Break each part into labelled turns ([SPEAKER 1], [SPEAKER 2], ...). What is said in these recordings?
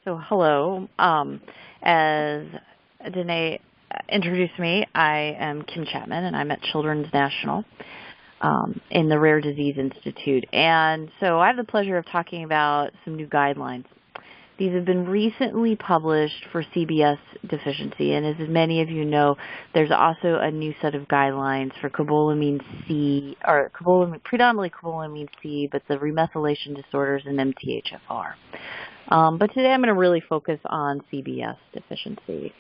[SPEAKER 1] So hello. As Danae introduced me, I am Kim Chapman, and I'm at Children's National in the Rare Disease Institute. And so I have the pleasure of talking about some new guidelines. These have been recently published for CBS Deficiency, and as many of you know, there's also a new set of guidelines for cobalamin C, or predominantly cobalamin C, but the remethylation disorders and MTHFR. But today I'm going to really focus on CBS deficiency.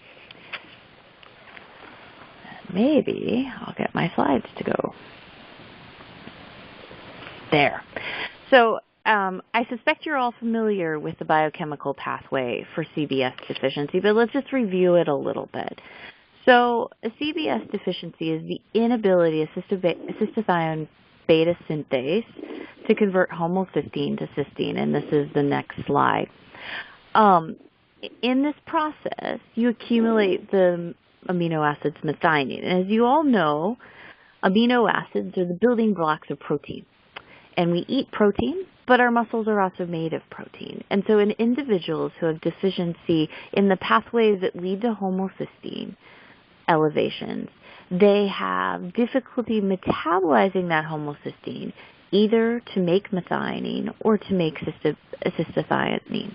[SPEAKER 1] Maybe I'll get my slides to go. There. So I suspect you're all familiar with the biochemical pathway for CBS deficiency, but let's just review it a little bit. So a CBS deficiency is the inability of cystathionine Beta-Synthase to convert homocysteine to cysteine, and this is the next slide. In this process, you accumulate the amino acids methionine, and as you all know, amino acids are the building blocks of protein, and we eat protein, but our muscles are also made of protein. And so in individuals who have deficiency in the pathways that lead to homocysteine elevations, they have difficulty metabolizing that homocysteine, either to make methionine or to make cystathionine,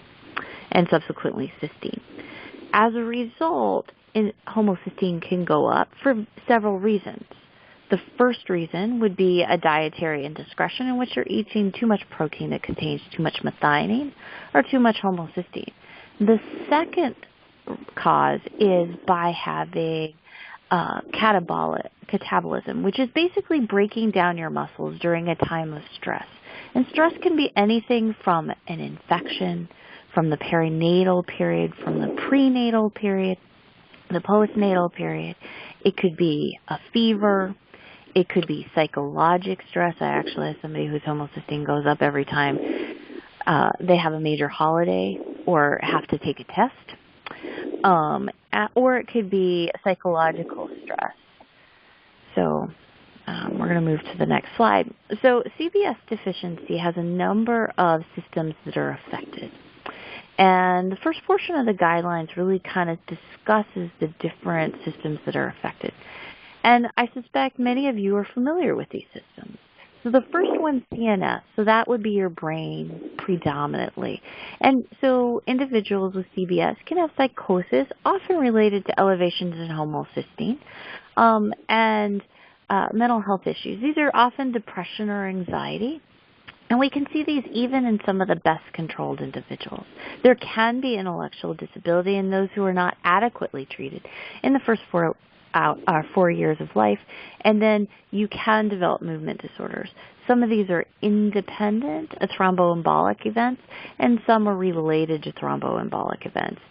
[SPEAKER 1] and subsequently cysteine. As a result, homocysteine can go up for several reasons. The first reason would be a dietary indiscretion in which you're eating too much protein that contains too much methionine or too much homocysteine. The second cause is by having catabolism, which is basically breaking down your muscles during a time of stress. And stress can be anything from an infection, from the perinatal period, from the prenatal period, the postnatal period. It could be a fever. It could be psychologic stress. I actually have somebody whose homocysteine goes up every time they have a major holiday or have to take a test. Or it could be psychological stress. So we're going to move to the next slide. So CBS deficiency has a number of systems that are affected. And the first portion of the guidelines really kind of discusses the different systems that are affected. And I suspect many of you are familiar with these systems. So the first one's CNS, so that would be your brain predominantly. And so individuals with CBS can have psychosis, often related to elevations in homocysteine, and mental health issues. These are often depression or anxiety. And we can see these even in some of the best controlled individuals. There can be intellectual disability in those who are not adequately treated in the first 4 years of life, and then you can develop movement disorders. Some of these are independent of thromboembolic events, and some are related to thromboembolic events.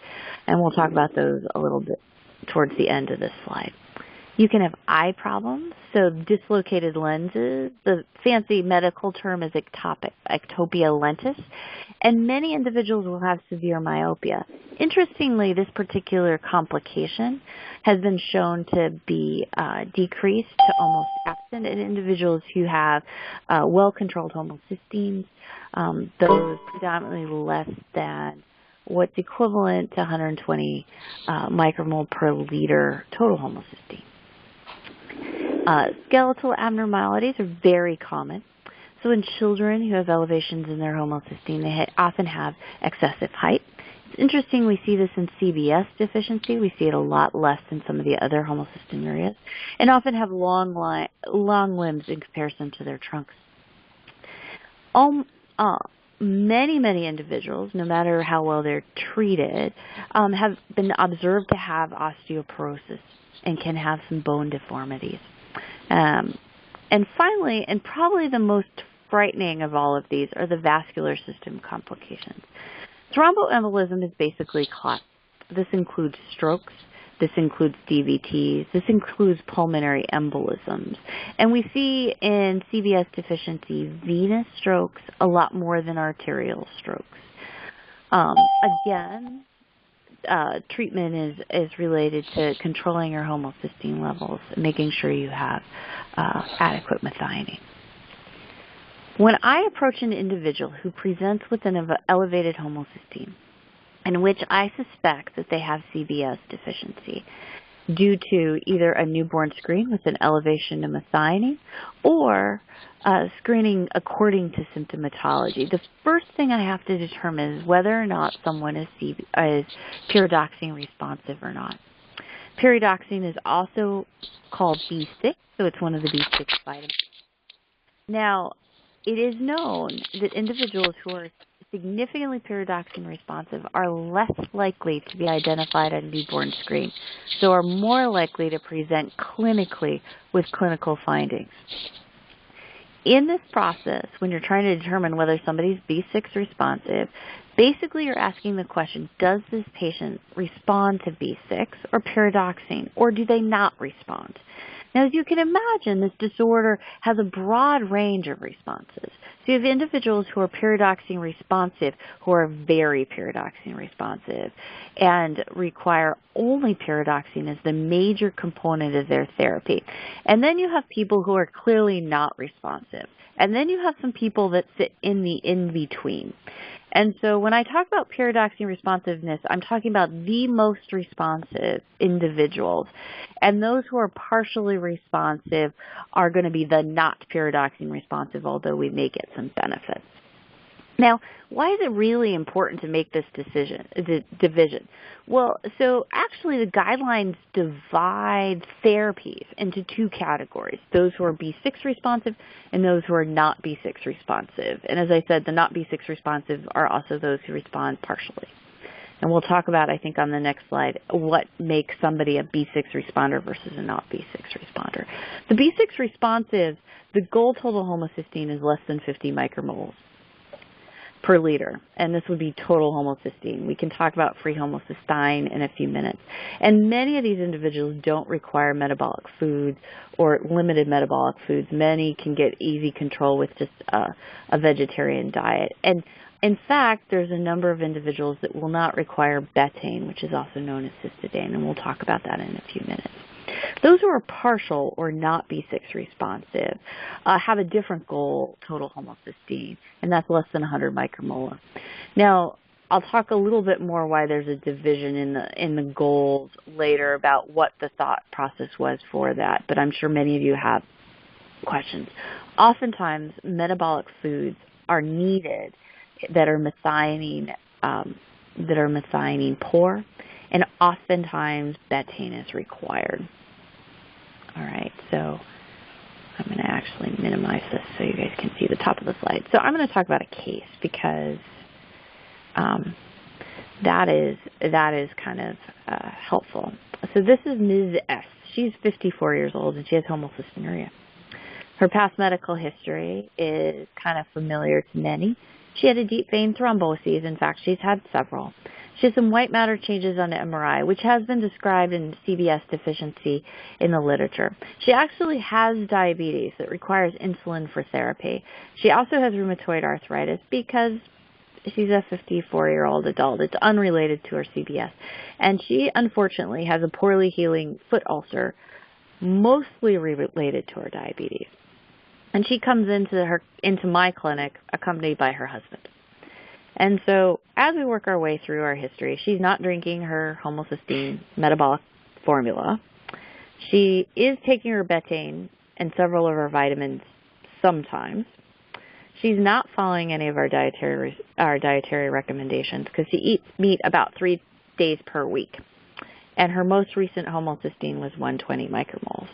[SPEAKER 1] And we'll talk about those a little bit towards the end of this slide. You can have eye problems, so dislocated lenses. The fancy medical term is ectopia lentis, and many individuals will have severe myopia. Interestingly, this particular complication has been shown to be decreased to almost absent in individuals who have well-controlled homocysteines, those predominantly less than what's equivalent to 120 micromole per liter total homocysteine. Skeletal abnormalities are very common. So in children who have elevations in their homocysteine, they often have excessive height. It's interesting, we see this in CBS deficiency. We see it a lot less than some of the other homocystinuria, and often have long limbs in comparison to their trunks. Many individuals, no matter how well they're treated, have been observed to have osteoporosis and can have some bone deformities. And finally, and probably the most frightening of all of these, are the vascular system complications. Thromboembolism is basically clot. This includes strokes. This includes DVTs. This includes pulmonary embolisms. And we see in CBS deficiency venous strokes a lot more than arterial strokes. Again, treatment is related to controlling your homocysteine levels and making sure you have adequate methionine. When I approach an individual who presents with an elevated homocysteine, in which I suspect that they have CBS deficiency due to either a newborn screen with an elevation in methionine or screening according to symptomatology. The first thing I have to determine is whether or not someone is pyridoxine responsive or not. Pyridoxine is also called B6, so it's one of the B6 vitamins. Now, it is known that individuals who are significantly pyridoxine responsive are less likely to be identified on newborn screen, so are more likely to present clinically with clinical findings. In this process, when you're trying to determine whether somebody's B6 responsive, basically you're asking the question, does this patient respond to B6 or pyridoxine, or do they not respond? Now, as you can imagine, this disorder has a broad range of responses. So you have individuals who are pyridoxine responsive, who are very pyridoxine responsive, and require only pyridoxine as the major component of their therapy. And then you have people who are clearly not responsive. And then you have some people that sit in the in-between. And so when I talk about pyridoxine responsiveness, I'm talking about the most responsive individuals. And those who are partially responsive are going to be the not pyridoxine responsive, although we may get some benefits. Now, why is it really important to make this division? Well, so actually the guidelines divide therapies into two categories, those who are B6 responsive and those who are not B6 responsive. And as I said, the not B6 responsive are also those who respond partially. And we'll talk about, I think on the next slide, what makes somebody a B6 responder versus a not B6 responder. The B6 responsive, the goal total homocysteine is less than 50 micromoles per liter, and this would be total homocysteine. We can talk about free homocysteine in a few minutes. And many of these individuals don't require metabolic foods or limited metabolic foods. Many can get easy control with just a vegetarian diet. And in fact, there's a number of individuals that will not require betaine, which is also known as cystathionine, and we'll talk about that in a few minutes. Those who are partial or not B6 responsive have a different goal total homocysteine, and that's less than 100 micromolar. Now, I'll talk a little bit more why there's a division in the goals later about what the thought process was for that, but I'm sure many of you have questions. Oftentimes, metabolic foods are needed that are methionine poor, and oftentimes betaine is required. All right, so I'm going to actually minimize this so you guys can see the top of the slide. So I'm going to talk about a case because that is kind of helpful. So this is Ms. S. She's 54 years old and she has homocystinuria. Her past medical history is kind of familiar to many. She had a deep vein thrombosis. In fact, she's had several. She has some white matter changes on the MRI, which has been described in CBS deficiency in the literature. She actually has diabetes that requires insulin for therapy. She also has rheumatoid arthritis because she's a 54-year-old adult. It's unrelated to her CBS. And she, unfortunately, has a poorly healing foot ulcer, mostly related to her diabetes. And she comes into my clinic accompanied by her husband. And so as we work our way through our history, she's not drinking her homocysteine metabolic formula. She is taking her betaine and several of her vitamins sometimes. She's not following any of our dietary recommendations because she eats meat about 3 days per week. And her most recent homocysteine was 120 micromoles.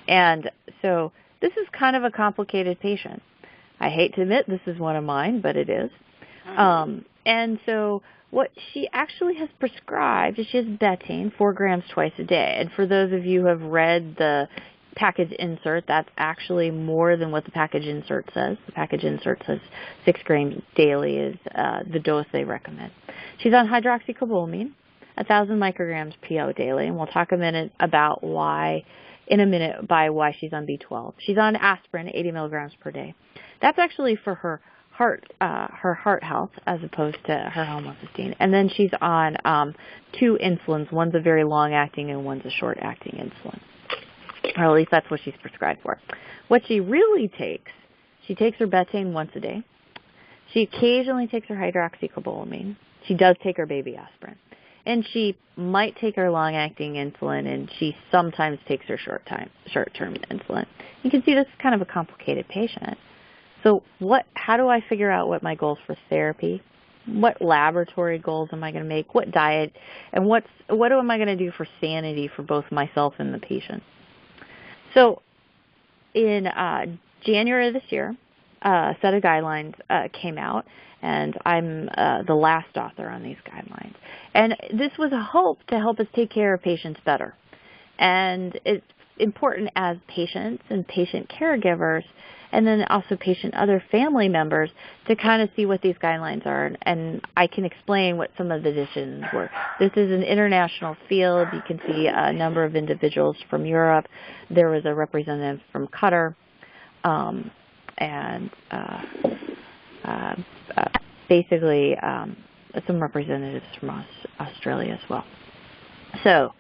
[SPEAKER 1] And so this is kind of a complicated patient. I hate to admit this is one of mine, but it is. And so what she actually has prescribed is she has betaine, 4 grams twice a day. And for those of you who have read the package insert, that's actually more than what the package insert says. The package insert says 6 grams daily is the dose they recommend. She's on hydroxycobalamin, 1,000 micrograms PO daily, and we'll talk why she's on B12. She's on aspirin, 80 milligrams per day. That's actually for her heart health as opposed to her homocysteine. And then she's on 2 insulins. One's a very long-acting and one's a short-acting insulin. Or at least that's what she's prescribed for. What she really takes, she takes her betaine once a day. She occasionally takes her hydroxycobalamin. She does take her baby aspirin. And she might take her long-acting insulin, and she sometimes takes her short-term insulin. You can see this is kind of a complicated patient. So how do I figure out what my goals for therapy? What laboratory goals am I going to make? What diet? And what am I going to do for sanity for both myself and the patient? So in January of this year, a set of guidelines came out, and I'm the last author on these guidelines. And this was a hope to help us take care of patients better. And it's important as patients and patient caregivers, and then also other family members, to kind of see what these guidelines are. And I can explain what some of the decisions were. This is an international field. You can see a number of individuals from Europe. There was a representative from Qatar, and basically some representatives from Australia as well. So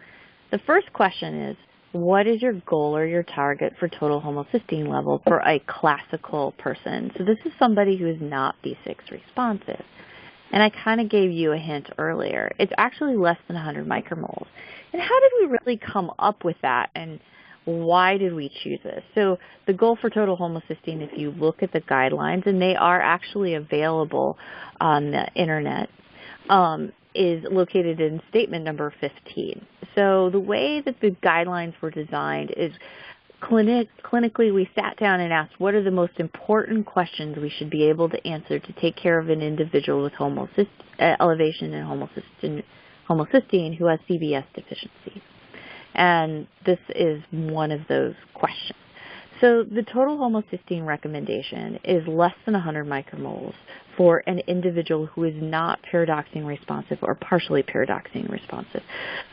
[SPEAKER 1] the first question is, what is your goal or your target for total homocysteine level for a classical person? So this is somebody who is not B6 responsive. And I kind of gave you a hint earlier. It's actually less than 100 micromoles. And how did we really come up with that, and why did we choose this? So the goal for total homocysteine, if you look at the guidelines, and they are actually available on the internet, is located in statement number 15. So the way that the guidelines were designed is clinically we sat down and asked, what are the most important questions we should be able to answer to take care of an individual with elevation in homocysteine who has CBS deficiency? And this is one of those questions. So the total homocysteine recommendation is less than 100 micromoles for an individual who is not pyridoxine responsive or partially pyridoxine responsive.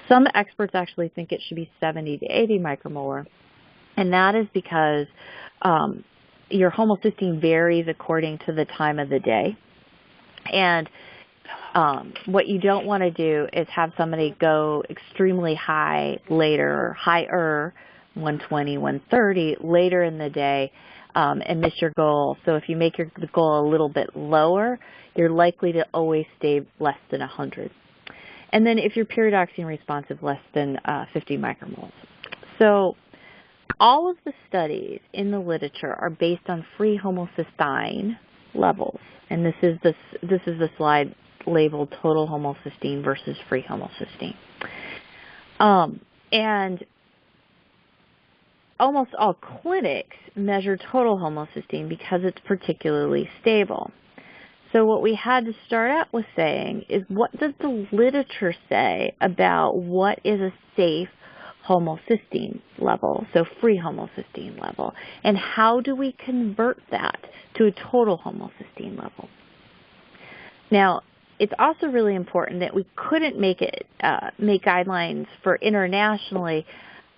[SPEAKER 1] Some experts actually think it should be 70 to 80 micromolar, and that is because your homocysteine varies according to the time of the day. And what you don't want to do is have somebody go extremely high later, or higher, 120, 130 later in the day, and miss your goal. So if you make the goal a little bit lower, you're likely to always stay less than 100. And then if you're pyridoxine responsive, less than 50 micromoles. So all of the studies in the literature are based on free homocysteine levels, and this is the slide labeled total homocysteine versus free homocysteine. And almost all clinics measure total homocysteine because it's particularly stable. So what we had to start out with saying is, what does the literature say about what is a safe homocysteine level, so free homocysteine level, and how do we convert that to a total homocysteine level? Now, it's also really important that we couldn't make guidelines for internationally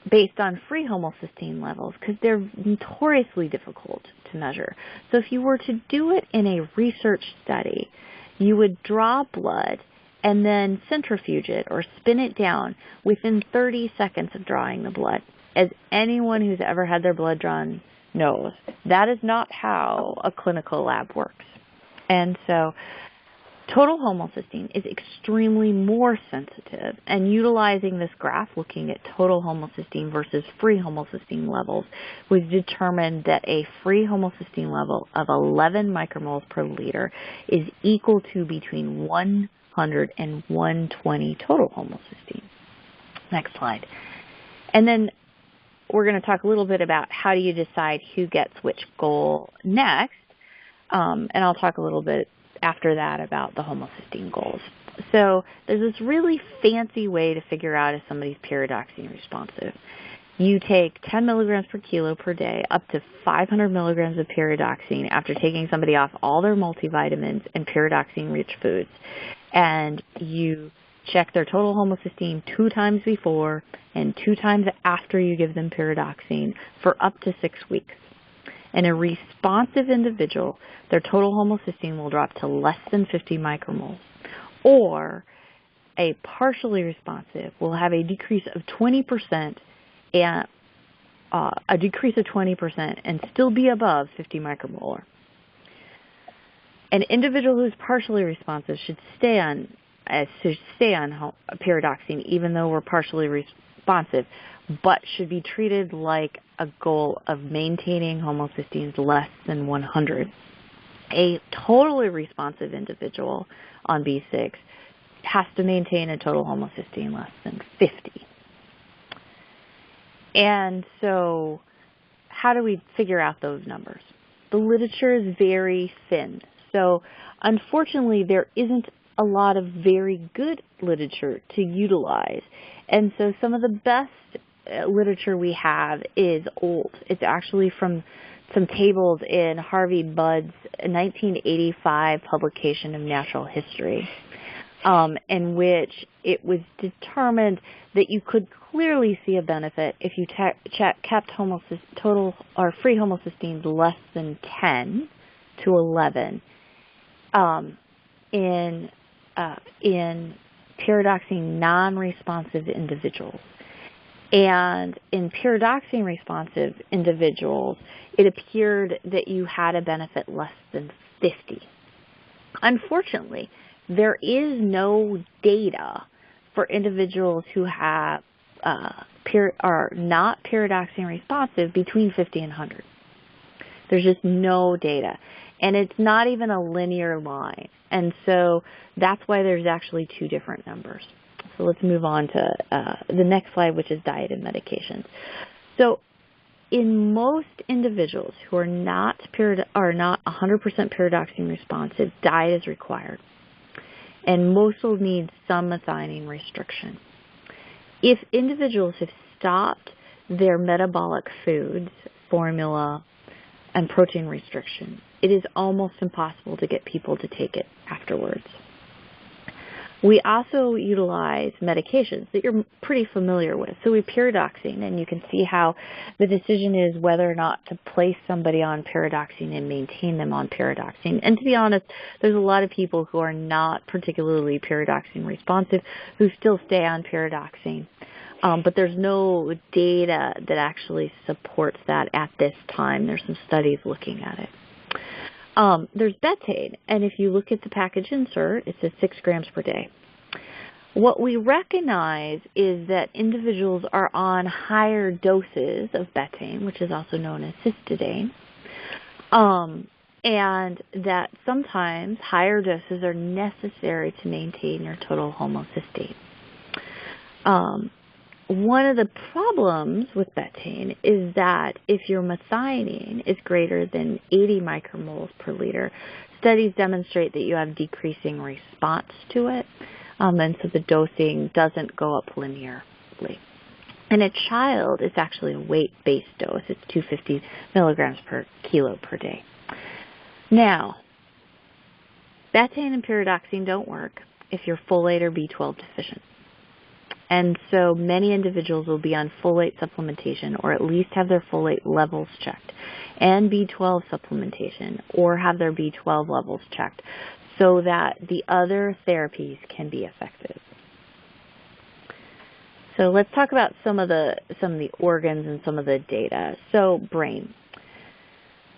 [SPEAKER 1] based on free homocysteine levels because they're notoriously difficult to measure. So if you were to do it in a research study, you would draw blood and then centrifuge it or spin it down within 30 seconds of drawing the blood. As anyone who's ever had their blood drawn knows, that is not how a clinical lab works. And so total homocysteine is extremely more sensitive, and utilizing this graph, looking at total homocysteine versus free homocysteine levels, we've determined that a free homocysteine level of 11 micromoles per liter is equal to between 100 and 120 total homocysteine. Next slide. And then we're going to talk a little bit about how do you decide who gets which goal next, and I'll talk a little bit after that about the homocysteine goals. So there's this really fancy way to figure out if somebody's pyridoxine responsive. You take 10 milligrams per kilo per day up to 500 milligrams of pyridoxine after taking somebody off all their multivitamins and pyridoxine-rich foods, and you check their total homocysteine 2 times before and 2 times after you give them pyridoxine for up to 6 weeks. In a responsive individual, their total homocysteine will drop to less than 50 micromoles. Or a partially responsive will have a decrease of 20% and still be above 50 micromolar. An individual who's partially responsive should stay on pyridoxine even though we're partially responsive, but should be treated like a goal of maintaining homocysteines less than 100. A totally responsive individual on B6 has to maintain a total homocysteine less than 50. And so how do we figure out those numbers? The literature is very thin. So unfortunately, there isn't a lot of very good literature to utilize. And so some of the best literature we have is old. It's actually from some tables in Harvey Budd's 1985 publication of Natural History, in which it was determined that you could clearly see a benefit if you kept total or free homocysteines less than 10 to 11 in pyridoxine non-responsive individuals. And in pyridoxine responsive individuals, it appeared that you had a benefit less than 50. Unfortunately, there is no data for individuals who have are not pyridoxine responsive between 50 and 100. There's just no data. And it's not even a linear line. And so that's why there's actually two different numbers. So let's move on to the next slide, which is diet and medications. So in most individuals who are not 100% pyridoxine responsive, diet is required. And most will need some methionine restriction. If individuals have stopped their metabolic foods, formula, and protein restriction, it is almost impossible to get people to take it afterwards. We also utilize medications that you're pretty familiar with. So we have pyridoxine, and you can see how the decision is whether or not to place somebody on pyridoxine and maintain them on pyridoxine. And to be honest, there's a lot of people who are not particularly pyridoxine responsive who still stay on pyridoxine. But there's no data that actually supports that at this time. There's some studies looking at it. There's betaine, and if you look at the package insert, it says 6 grams per day. What we recognize is that individuals are on higher doses of betaine, which is also known as cystathionine, and that sometimes higher doses are necessary to maintain your total homocysteine. One of the problems with betaine is that if your methionine is greater than 80 micromoles per liter, studies demonstrate that you have decreasing response to it, and so the dosing doesn't go up linearly. In a child, it's actually a weight-based dose. It's 250 milligrams per kilo per day. Now, betaine and pyridoxine don't work if you're folate or B12 deficient. And so many individuals will be on folate supplementation or at least have their folate levels checked, and B12 supplementation or have their B12 levels checked so that the other therapies can be effective. So let's talk about some of the organs and some of the data. So brain.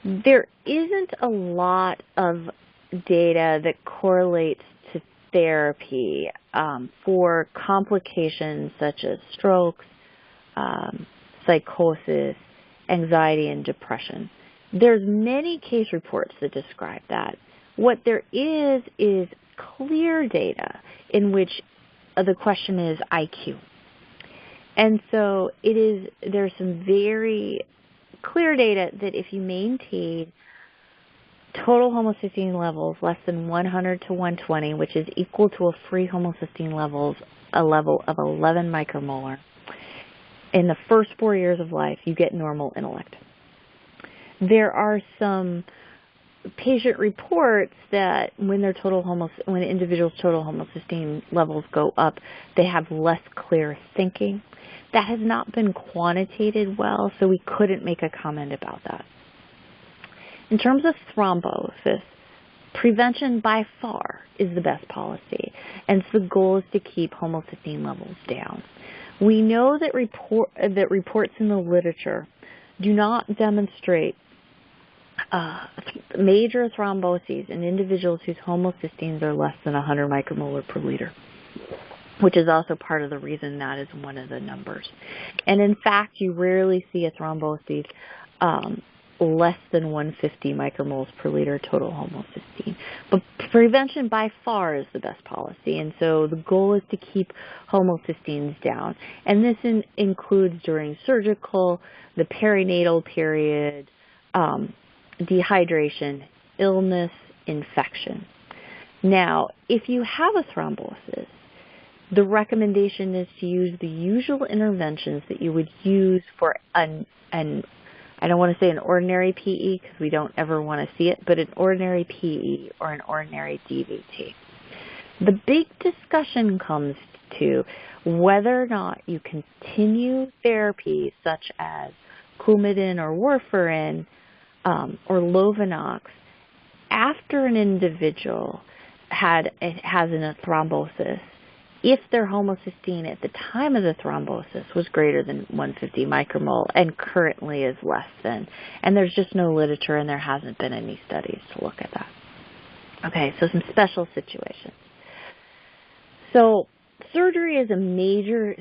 [SPEAKER 1] There isn't a lot of data that correlates to therapy for complications such as strokes, psychosis, anxiety, and depression. There's many case reports that describe that. What there is clear data in which the question is IQ. And so there's some very clear data that if you maintain total homocysteine levels less than 100 to 120, which is equal to a free homocysteine a level of 11 micromolar, in the first 4 years of life, you get normal intellect. There are some patient reports that when individuals' total homocysteine levels go up, they have less clear thinking. That has not been quantitated well, so we couldn't make a comment about that. In terms of thrombosis, prevention by far is the best policy, and so the goal is to keep homocysteine levels down. We know that reports in the literature do not demonstrate major thromboses in individuals whose homocysteines are less than 100 micromolar per liter, which is also part of the reason that is one of the numbers. And in fact, you rarely see a thrombosis less than 150 micromoles per liter total homocysteine. But prevention by far is the best policy, and so the goal is to keep homocysteines down. And this includes during surgical, the perinatal period, dehydration, illness, infection. Now, if you have a thrombosis, the recommendation is to use the usual interventions that you would use for I don't want to say an ordinary PE because we don't ever want to see it, but an ordinary PE or an ordinary DVT. The big discussion comes to whether or not you continue therapy such as Coumadin or warfarin or Lovenox after an individual has a thrombosis if their homocysteine at the time of the thrombosis was greater than 150 micromole and currently is less than. And there's just no literature and there hasn't been any studies to look at that. Okay, so some special situations. So surgery is a major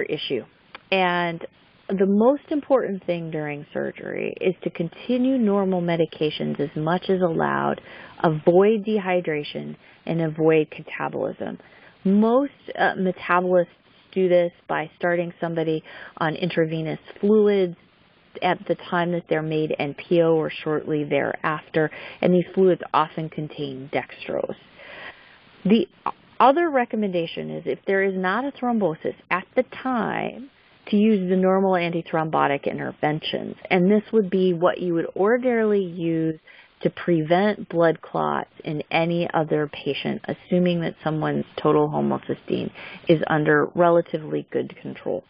[SPEAKER 1] issue, and the most important thing during surgery is to continue normal medications as much as allowed, avoid dehydration, and avoid catabolism. Most metabolists do this by starting somebody on intravenous fluids at the time that they're made NPO or shortly thereafter, and these fluids often contain dextrose. The other recommendation is if there is not a thrombosis at the time, to use the normal antithrombotic interventions, and this would be what you would ordinarily use to prevent blood clots in any other patient, assuming that someone's total homocysteine is under relatively good control.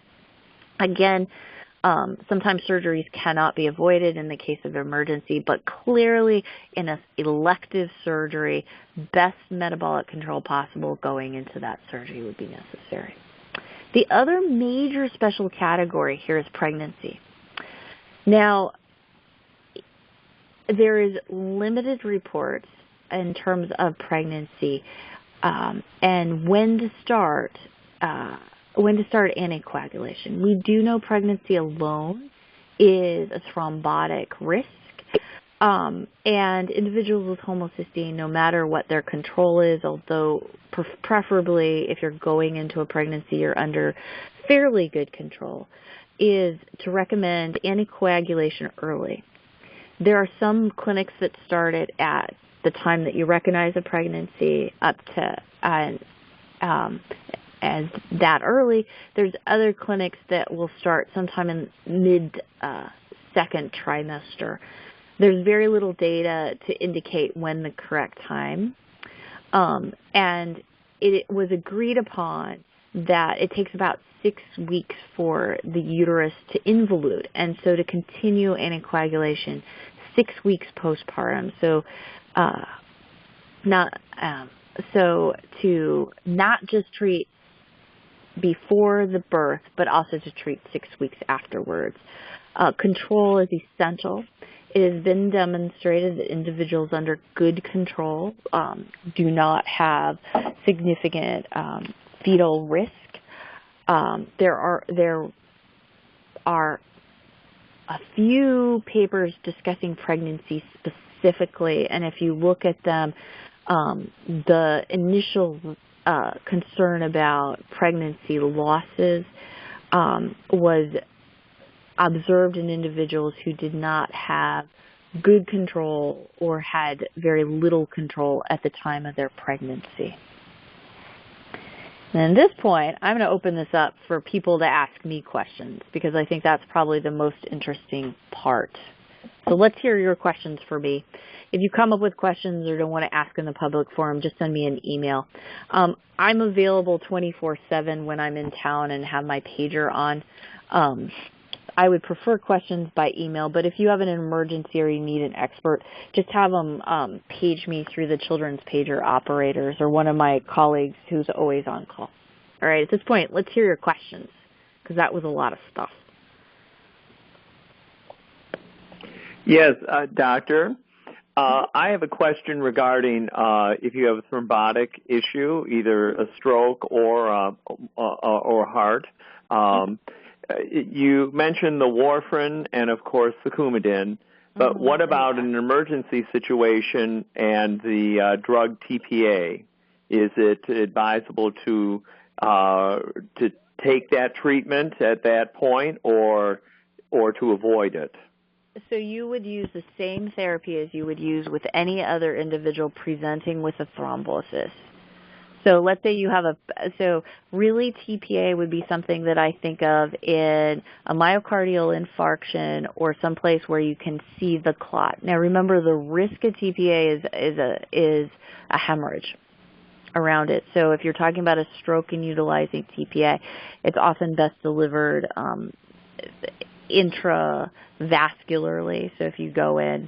[SPEAKER 1] Again, sometimes surgeries cannot be avoided in the case of emergency, but clearly in an elective surgery, best metabolic control possible going into that surgery would be necessary. The other major special category here is pregnancy. Now, there is limited reports in terms of pregnancy and when to start anticoagulation. We do know pregnancy alone is a thrombotic risk, and individuals with homocysteine, no matter what their control is, although preferably if you're going into a pregnancy you're under fairly good control, is to recommend anticoagulation early. There are some clinics that start it at the time that you recognize a pregnancy up to as that early. There's other clinics that will start sometime in mid-second trimester. There's very little data to indicate when the correct time, and it was agreed upon that it takes about 6 weeks for the uterus to involute, and so to continue anticoagulation 6 weeks postpartum. So, to not just treat before the birth, but also to treat 6 weeks afterwards. Control is essential. It has been demonstrated that individuals under good control do not have significant fetal risk. There are a few papers discussing pregnancy specifically, and if you look at them, the initial concern about pregnancy losses was observed in individuals who did not have good control or had very little control at the time of their pregnancy. And at this point, I'm going to open this up for people to ask me questions because I think that's probably the most interesting part. So let's hear your questions for me. If you come up with questions or don't want to ask in the public forum, just send me an email. I'm available 24/7 when I'm in town and have my pager on. I would prefer questions by email, but if you have an emergency or you need an expert, just have them page me through the children's pager operators or one of my colleagues who's always on call. All right, at this point, let's hear your questions because that was a lot of stuff.
[SPEAKER 2] Yes, doctor. I have a question regarding if you have a thrombotic issue, either a stroke or heart. You mentioned the warfarin and, of course, the Coumadin, but what about an emergency situation and the drug TPA? Is it advisable to take that treatment at that point, or to avoid it?
[SPEAKER 1] So you would use the same therapy as you would use with any other individual presenting with a thrombosis. So let's say you have so really TPA would be something that I think of in a myocardial infarction or someplace where you can see the clot. Now remember, the risk of TPA is a hemorrhage around it. So if you're talking about a stroke and utilizing TPA, it's often best delivered intravascularly. So if you go in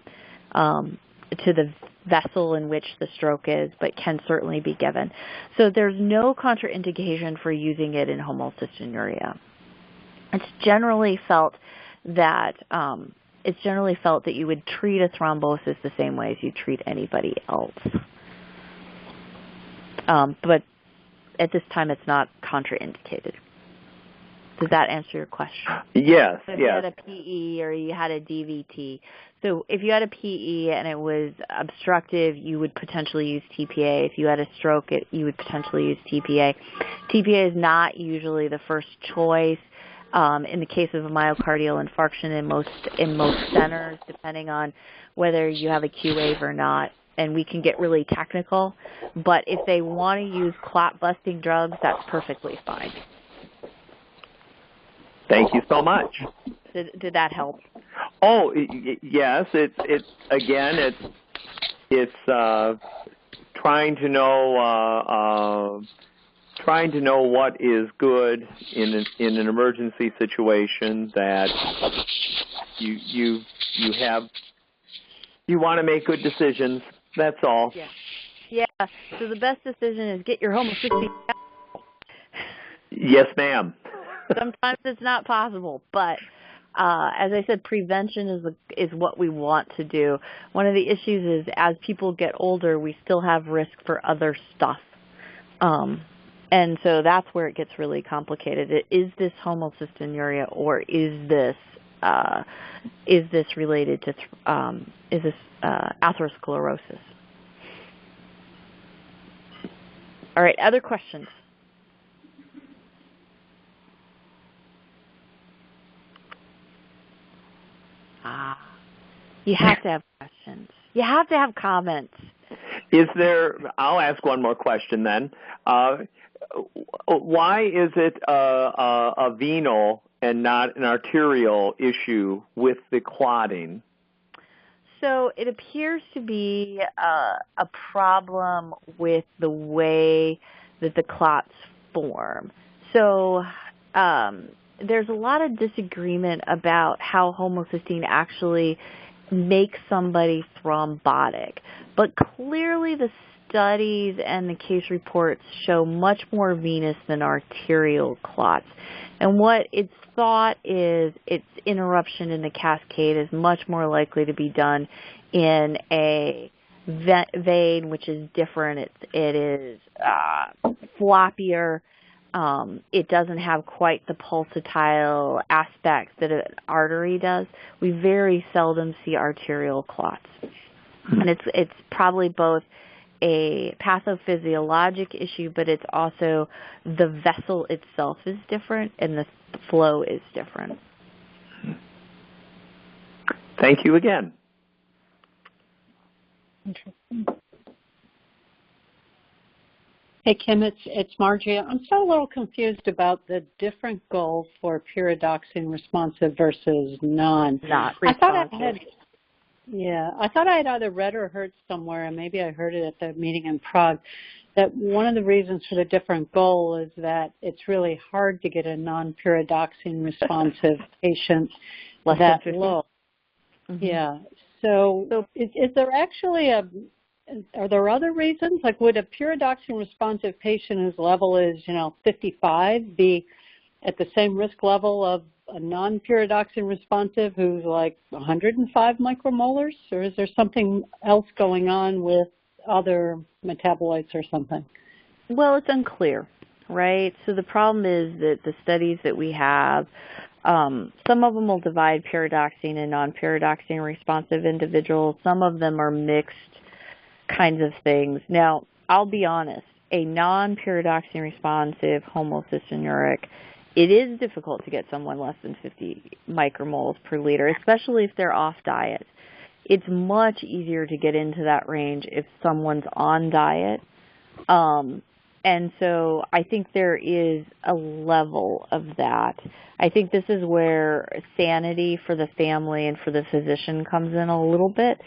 [SPEAKER 1] to the vessel in which the stroke is, but can certainly be given. So there's no contraindication for using it in homocystinuria. It's generally felt that you would treat a thrombosis the same way as you treat anybody else. But at this time, it's not contraindicated. Does that answer your question?
[SPEAKER 2] Yes,
[SPEAKER 1] so if you had a PE or you had a DVT. So if you had a PE and it was obstructive, you would potentially use TPA. If you had a stroke, you would potentially use TPA. TPA is not usually the first choice. In the case of a myocardial infarction in most centers, depending on whether you have a Q wave or not. And we can get really technical. But if they want to use clot-busting drugs, that's perfectly fine.
[SPEAKER 2] Thank you so much.
[SPEAKER 1] Did that help?
[SPEAKER 2] Oh, yes. It's trying to know what is good in an emergency situation that you want to make good decisions. That's all.
[SPEAKER 1] Yeah. So the best decision is get your homocystinuria.
[SPEAKER 2] Yes, ma'am.
[SPEAKER 1] Sometimes it's not possible, but as I said, prevention is what we want to do. One of the issues is as people get older, we still have risk for other stuff. And so that's where it gets really complicated. Is this homocystinuria, or is this related to atherosclerosis? All right, other questions? You have to have questions. You have to have comments.
[SPEAKER 2] I'll ask one more question then. Why is it a venal and not an arterial issue with the clotting?
[SPEAKER 1] So it appears to be a problem with the way that the clots form. So there's a lot of disagreement about how homocysteine actually makes somebody thrombotic. But clearly the studies and the case reports show much more venous than arterial clots. And what it's thought is its interruption in the cascade is much more likely to be done in a vein, which is different. It is floppier. It doesn't have quite the pulsatile aspects that an artery does. We very seldom see arterial clots. And it's probably both a pathophysiologic issue, but it's also the vessel itself is different and the flow is different.
[SPEAKER 2] Thank you again.
[SPEAKER 3] Interesting. Hey, Kim, it's Margie. I'm still a little confused about the different goals for pyridoxine responsive versus not responsive. I thought I had either read or heard somewhere, and maybe I heard it at the meeting in Prague, that one of the reasons for the different goal is that it's really hard to get a non-pyridoxine responsive patient that low. Mm-hmm. Yeah. So is there actually are there other reasons? Like, would a pyridoxine responsive patient whose level is, 55 be at the same risk level a non-pyridoxine responsive who's like 105 micromolars, or is there something else going on with other metabolites or something?
[SPEAKER 1] Well, it's unclear, right? So the problem is that the studies that we have, some of them will divide pyridoxine and non-pyridoxine responsive individuals. Some of them are mixed kinds of things. Now, I'll be honest, a non-pyridoxine responsive homocystinuria, it is difficult to get someone less than 50 micromoles per liter, especially if they're off diet. It's much easier to get into that range if someone's on diet. And so I think there is a level of that. I think this is where sanity for the family and for the physician comes in a little bit.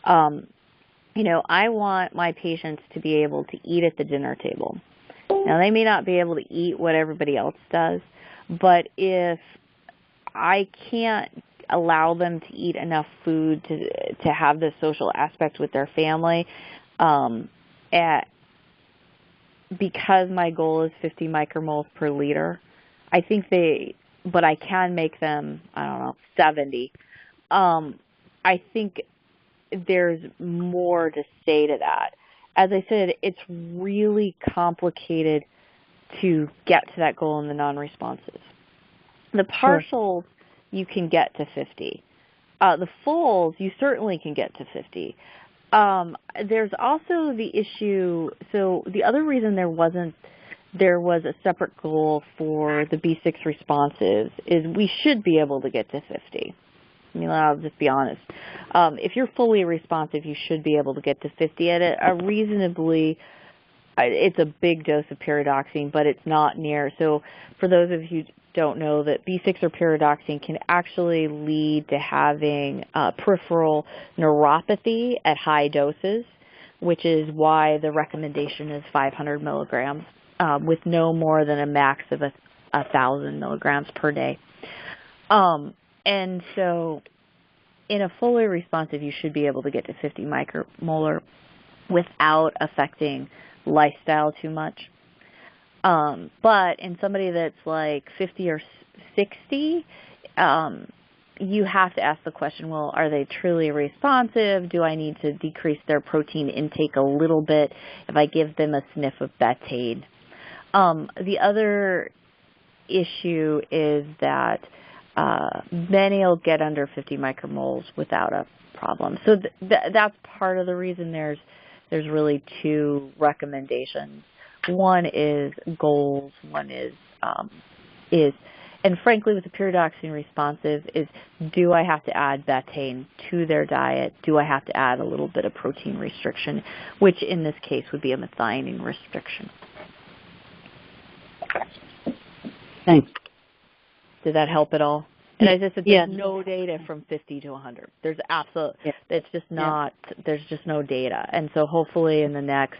[SPEAKER 1] You know, I want my patients to be able to eat at the dinner table. Now, they may not be able to eat what everybody else does, but if I can't allow them to eat enough food to have the social aspect with their family, because my goal is 50 micromoles per liter, I think but I can make them, I don't know, 70. I think there's more to say to that. As I said, it's really complicated to get to that goal in the non-responsives. The partials, you can get to 50. The fulls, you certainly can get to 50. There's also the issue, so the other reason there was a separate goal for the B6 responsives is we should be able to get to 50. I mean, I'll just be honest. If you're fully responsive, you should be able to get to 50 at a reasonably, it's a big dose of pyridoxine, but it's not near. So for those of you who don't know, that B6 or pyridoxine can actually lead to having peripheral neuropathy at high doses, which is why the recommendation is 500 milligrams with no more than a max of 1,000 milligrams per day. And so in a fully responsive, you should be able to get to 50 micromolar without affecting lifestyle too much. But in somebody that's like 50 or 60, you have to ask the question, well, are they truly responsive? Do I need to decrease their protein intake a little bit if I give them a sniff of Betaine? The other issue is that many will get under 50 micromoles without a problem. So that's part of the reason there's really two recommendations. One is goals, one is, and frankly with the pyridoxine responsive is, do I have to add betaine to their diet? Do I have to add a little bit of protein restriction, which in this case would be a methionine restriction.
[SPEAKER 3] Thanks.
[SPEAKER 1] Did that help at all? And as I said, there's no data from 50 to 100. There's it's just not, there's just no data. And so hopefully in the next,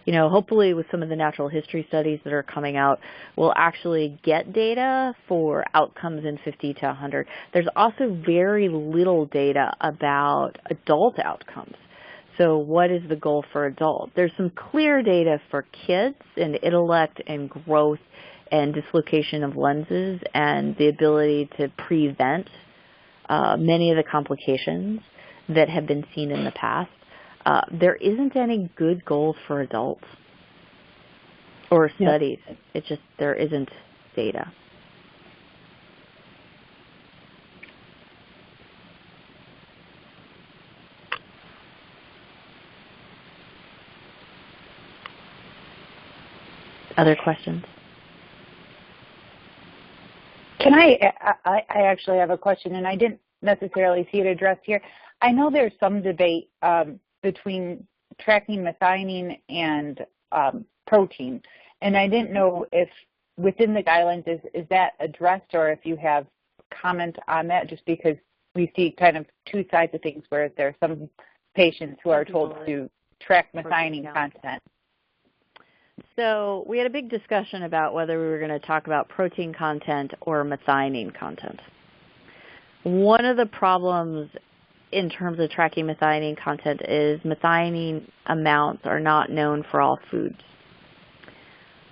[SPEAKER 1] hopefully with some of the natural history studies that are coming out, we'll actually get data for outcomes in 50 to 100. There's also very little data about adult outcomes. So what is the goal for adults? There's some clear data for kids and intellect and growth and dislocation of lenses and the ability to prevent many of the complications that have been seen in the past. There isn't any good goals for adults or studies. It's just there isn't data. Other questions?
[SPEAKER 4] Can I actually have a question, and I didn't necessarily see it addressed here. I know there's some debate between tracking methionine and protein, and I didn't know if within the guidelines is that addressed, or if you have comment on that, just because we see kind of two sides of things where there are some patients who are told to track methionine content.
[SPEAKER 1] So we had a big discussion about whether we were going to talk about protein content or methionine content. One of the problems in terms of tracking methionine content is methionine amounts are not known for all foods.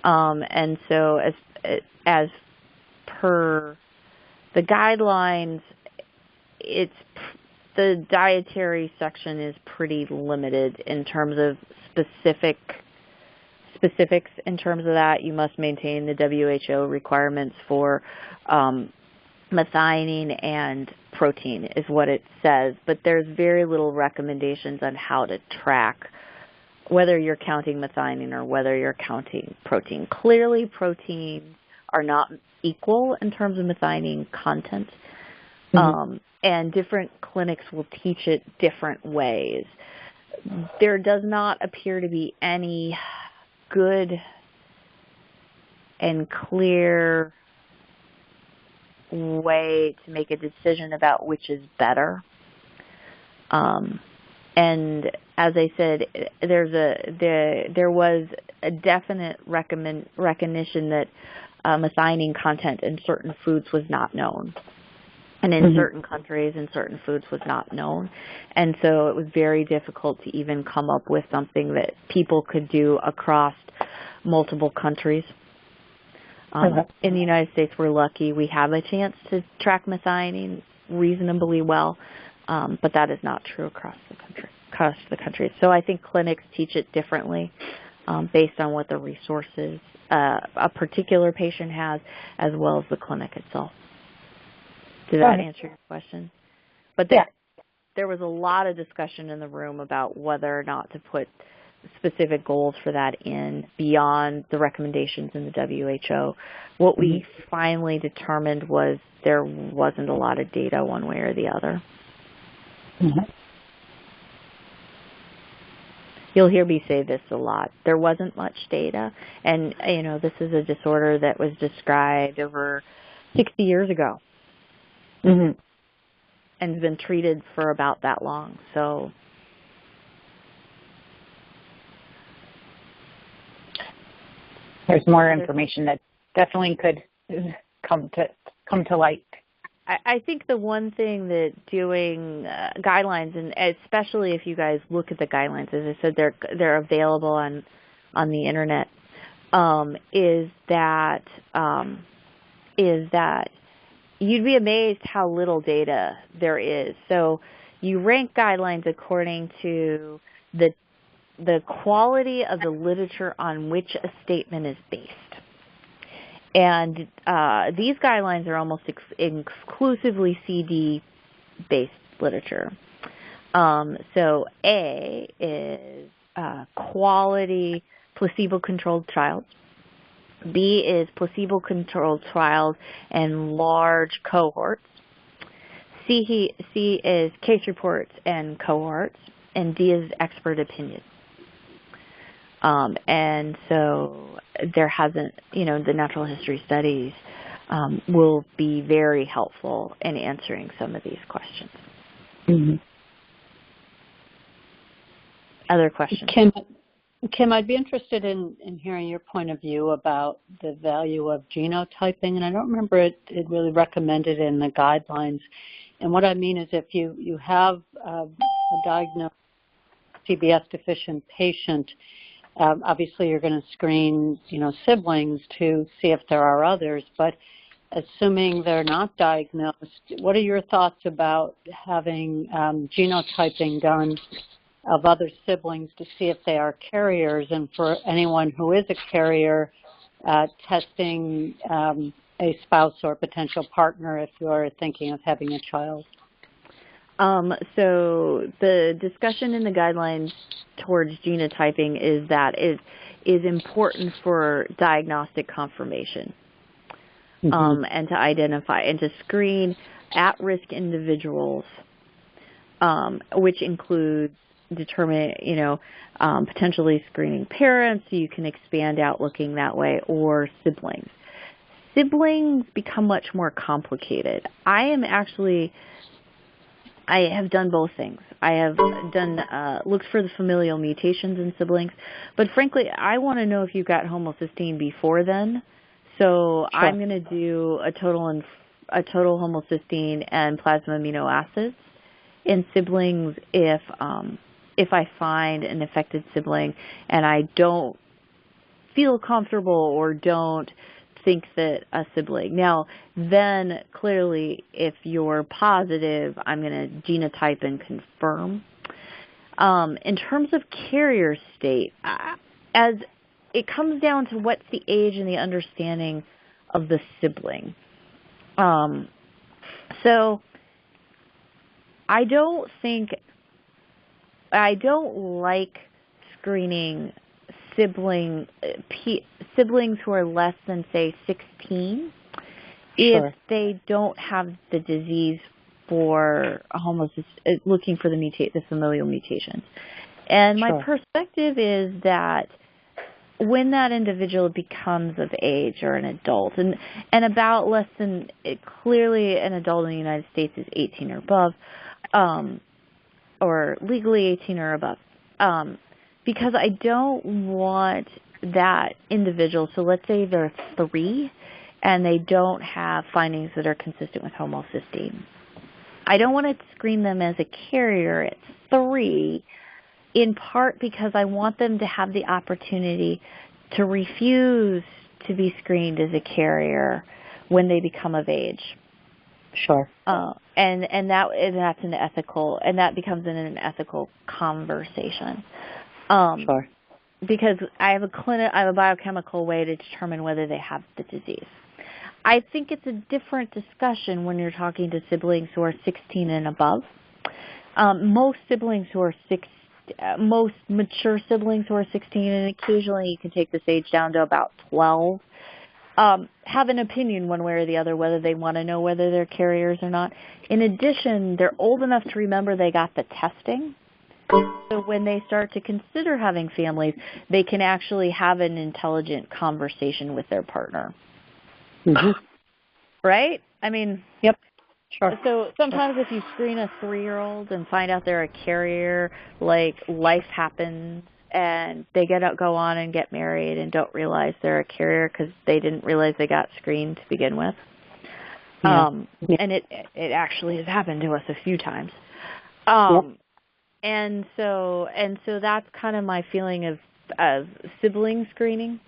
[SPEAKER 1] And so as per The guidelines, the dietary section is pretty limited in terms of specifics in terms of that. You must maintain the WHO requirements for methionine and protein is what it says, but there's very little recommendations on how to track whether you're counting methionine or whether you're counting protein. Clearly, proteins are not equal in terms of methionine content, and different clinics will teach it different ways. There does not appear to be any good and clear way to make a decision about which is better. And as I said, there was a definite recognition that methionine content in certain foods was not known. And in certain countries and certain foods was not known. And so it was very difficult to even come up with something that people could do across multiple countries. In the United States, we're lucky. We have a chance to track methionine reasonably well, but that is not true across the country. So I think clinics teach it differently based on what the resources a particular patient has, as well as the clinic itself. Did that answer your question? But there was a lot of discussion in the room about whether or not to put specific goals for that in beyond the recommendations in the WHO. What we finally determined was there wasn't a lot of data one way or the other. You'll hear me say this a lot. There wasn't much data, and this is a disorder that was described over 60 years ago. And has been treated for about that long. So
[SPEAKER 4] there's more information that definitely could come to light.
[SPEAKER 1] I think the one thing that doing guidelines, and especially if you guys look at the guidelines, as I said, they're available on the internet, is that you'd be amazed how little data there is. So you rank guidelines according to the quality of the literature on which a statement is based. And these guidelines are almost exclusively CD-based literature. So A is quality placebo-controlled trials. B is placebo-controlled trials and large cohorts. C is case reports and cohorts. And D is expert opinion. And so there hasn't, the natural history studies will be very helpful in answering some of these questions. Other questions?
[SPEAKER 3] Kim, I'd be interested in hearing your point of view about the value of genotyping, and I don't remember it really recommended in the guidelines. And what I mean is if you have a diagnosed CBS deficient patient, obviously you're going to screen, siblings to see if there are others, but assuming they're not diagnosed, what are your thoughts about having genotyping done of other siblings to see if they are carriers, and for anyone who is a carrier, testing a spouse or potential partner if you're thinking of having a child?
[SPEAKER 1] So the discussion in the guidelines towards genotyping is that it is important for diagnostic confirmation, and to identify and to screen at-risk individuals, which includes potentially screening parents. You can expand out looking that way, or siblings. Siblings become much more complicated. I have done both things. I have done looked for the familial mutations in siblings, but frankly, I want to know if you got homocysteine before then. So sure. I'm going to do a total homocysteine and plasma amino acids in siblings if I find an affected sibling and I don't feel comfortable or don't think that a sibling. Now, then clearly, if you're positive, I'm going to genotype and confirm. In terms of carrier state, as it comes down to what's the age and the understanding of the sibling. So I don't like screening siblings who are less than, say, 16 if they don't have the disease for looking for the familial mutations. And my perspective is that when that individual becomes of age or an adult, and about less than, clearly an adult in the United States is 18 or above, or legally 18 or above, because I don't want that individual, so let's say they're 3 and they don't have findings that are consistent with homocysteine. I don't want to screen them as a carrier at 3, in part because I want them to have the opportunity to refuse to be screened as a carrier when they become of age.
[SPEAKER 3] Sure.
[SPEAKER 1] And that's an ethical, and that becomes an ethical conversation.
[SPEAKER 3] Sure.
[SPEAKER 1] Because I have a biochemical way to determine whether they have the disease. I think it's a different discussion when you're talking to siblings who are 16 and above. Most mature siblings who are 16, and occasionally you can take this age down to about 12, have an opinion one way or the other whether they want to know whether they're carriers or not. In addition, they're old enough to remember they got the testing. So when they start to consider having families, they can actually have an intelligent conversation with their partner.
[SPEAKER 3] Mm-hmm.
[SPEAKER 1] Right? I mean,
[SPEAKER 3] yep. Sure.
[SPEAKER 1] So sometimes if you screen a 3-year-old and find out they're a carrier, like life happens and they go on and get married and don't realize they're a carrier because they didn't realize they got screened to begin with. And it actually has happened to us a few times. And so that's kind of my feeling of sibling screening.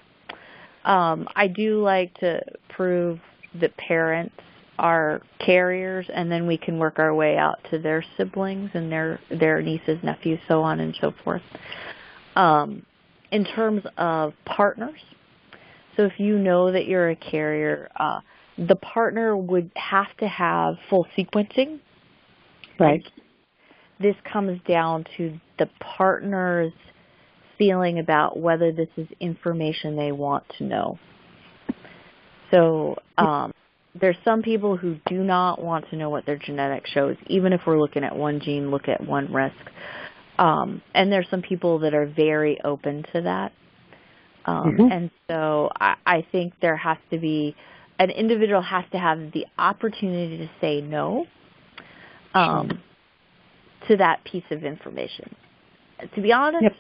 [SPEAKER 1] I do like to prove that parents are carriers, and then we can work our way out to their siblings and their nieces, nephews, so on and so forth. In terms of partners, so if you know that you're a carrier, the partner would have to have full sequencing.
[SPEAKER 3] Right.
[SPEAKER 1] This comes down to the partner's feeling about whether this is information they want to know. So there's some people who do not want to know what their genetics shows, even if we're looking at one gene, look at one risk. And there's some people that are very open to that. And so I think there has to be, an individual has to have the opportunity to say no to that piece of information. To be honest,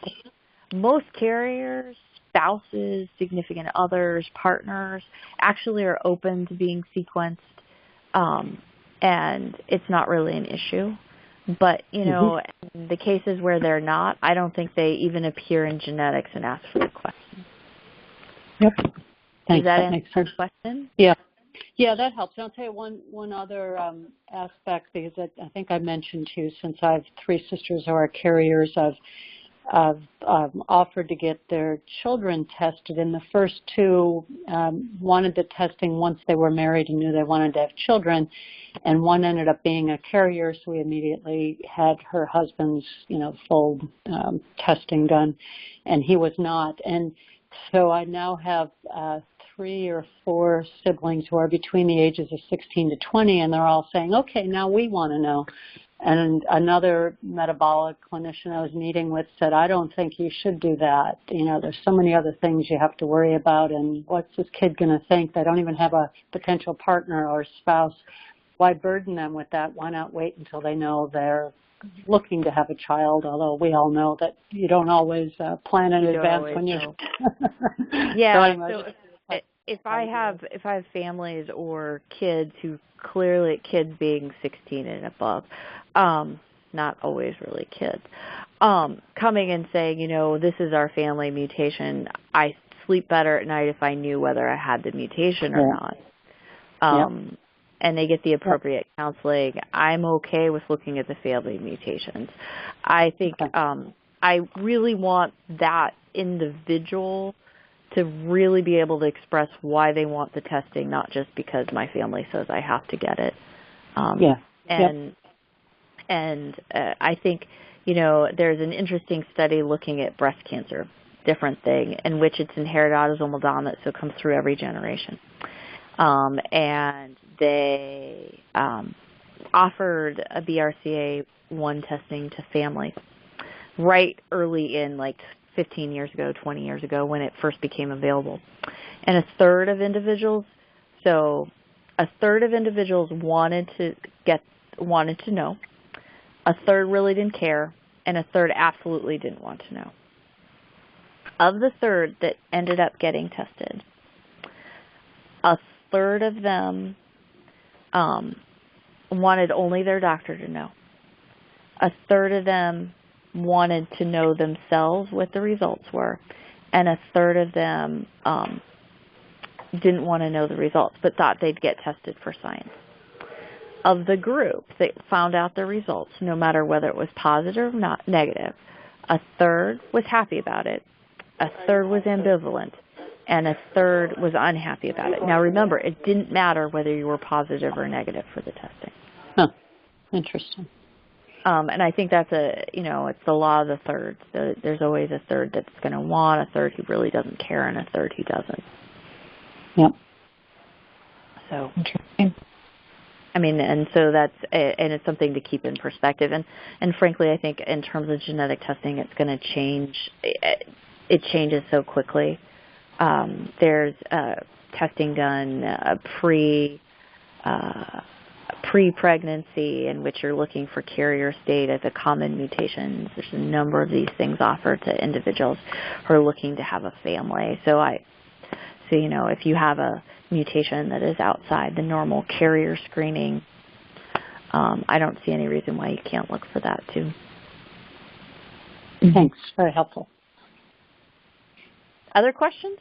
[SPEAKER 1] most carriers, spouses, significant others, partners, actually are open to being sequenced, and it's not really an issue. But, you know, in the cases where they're not, I don't think they even appear in genetics and ask for the question.
[SPEAKER 3] Yep.
[SPEAKER 1] Thanks. Does that
[SPEAKER 3] makes
[SPEAKER 1] answer
[SPEAKER 3] sense.
[SPEAKER 1] the question?
[SPEAKER 3] Yeah. Yeah, that helps. And I'll tell you one other aspect, because I think I mentioned to you, since I have 3 sisters who are carriers, I've offered to get their children tested, and the first 2 wanted the testing once they were married and knew they wanted to have children, and one ended up being a carrier, so we immediately had her husband's, full testing done, and he was not. And so I now have 3 or 4 siblings who are between the ages of 16 to 20, and they're all saying, okay, now we want to know. And another metabolic clinician I was meeting with said, I don't think you should do that. There's so many other things you have to worry about, and what's this kid going to think? They don't even have a potential partner or spouse. Why burden them with that? Why not wait until they know they're looking to have a child, although we all know that you don't always plan in advance when you're...
[SPEAKER 1] Yeah, so if I have families or kids who clearly, kids being 16 and above, not always really kids, coming and saying, this is our family mutation, I sleep better at night if I knew whether I had the mutation or not. And they get the appropriate counseling. I'm okay with looking at the family mutations. I think I really want that individual to really be able to express why they want the testing, not just because my family says I have to get it. And I think, you know, there's an interesting study looking at breast cancer, different thing, in which it's inherited autosomal dominant, so it comes through every generation. And they offered a BRCA1 testing to families right early in, like 15 years ago, 20 years ago, when it first became available. And a third of individuals wanted to know, a third really didn't care, and a third absolutely didn't want to know. Of the third that ended up getting tested, a third of them wanted only their doctor to know. A third of them wanted to know themselves what the results were, and a third of them didn't want to know the results but thought they'd get tested for science. Of the group that found out the results, no matter whether it was positive or not negative, a third was happy about it, a third was ambivalent, and a third was unhappy about it. Now remember, it didn't matter whether you were positive or negative for the testing.
[SPEAKER 3] Huh. Interesting.
[SPEAKER 1] And I think that's it's the law of the thirds. There's always a third that's going to want, a third who really doesn't care, and a third who doesn't.
[SPEAKER 3] Yep.
[SPEAKER 1] So
[SPEAKER 3] interesting.
[SPEAKER 1] I mean, and so and it's something to keep in perspective. And frankly, I think in terms of genetic testing, it's going to change. It changes so quickly. There's testing done pre-pregnancy in which you're looking for carrier state as a common mutation. There's a number of these things offered to individuals who are looking to have a family. So if you have a mutation that is outside the normal carrier screening, I don't see any reason why you can't look for that too.
[SPEAKER 3] Thanks. Very helpful.
[SPEAKER 1] Other questions?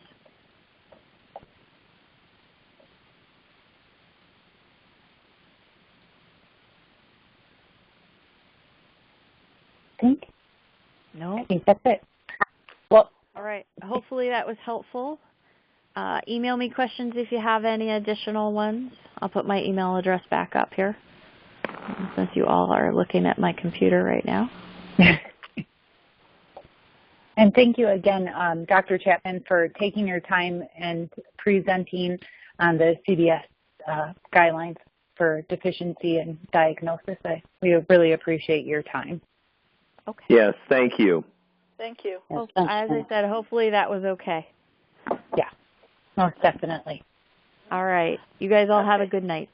[SPEAKER 1] No?
[SPEAKER 4] I think that's it. Well,
[SPEAKER 1] all right. Hopefully that was helpful. Email me questions if you have any additional ones. I'll put my email address back up here since you all are looking at my computer right now.
[SPEAKER 4] And thank you again, Dr. Chapman, for taking your time and presenting on the CBS guidelines for deficiency and diagnosis. We really appreciate your time.
[SPEAKER 1] Okay.
[SPEAKER 2] Yes, thank you.
[SPEAKER 1] Thank you.
[SPEAKER 3] Yes,
[SPEAKER 1] well, as I said, hopefully that was okay.
[SPEAKER 4] Yeah, most definitely.
[SPEAKER 1] All right. You guys all have a good night.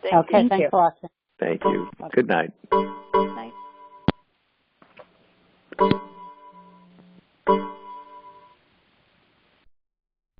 [SPEAKER 3] Thanks a lot.
[SPEAKER 2] Thank you. Good night.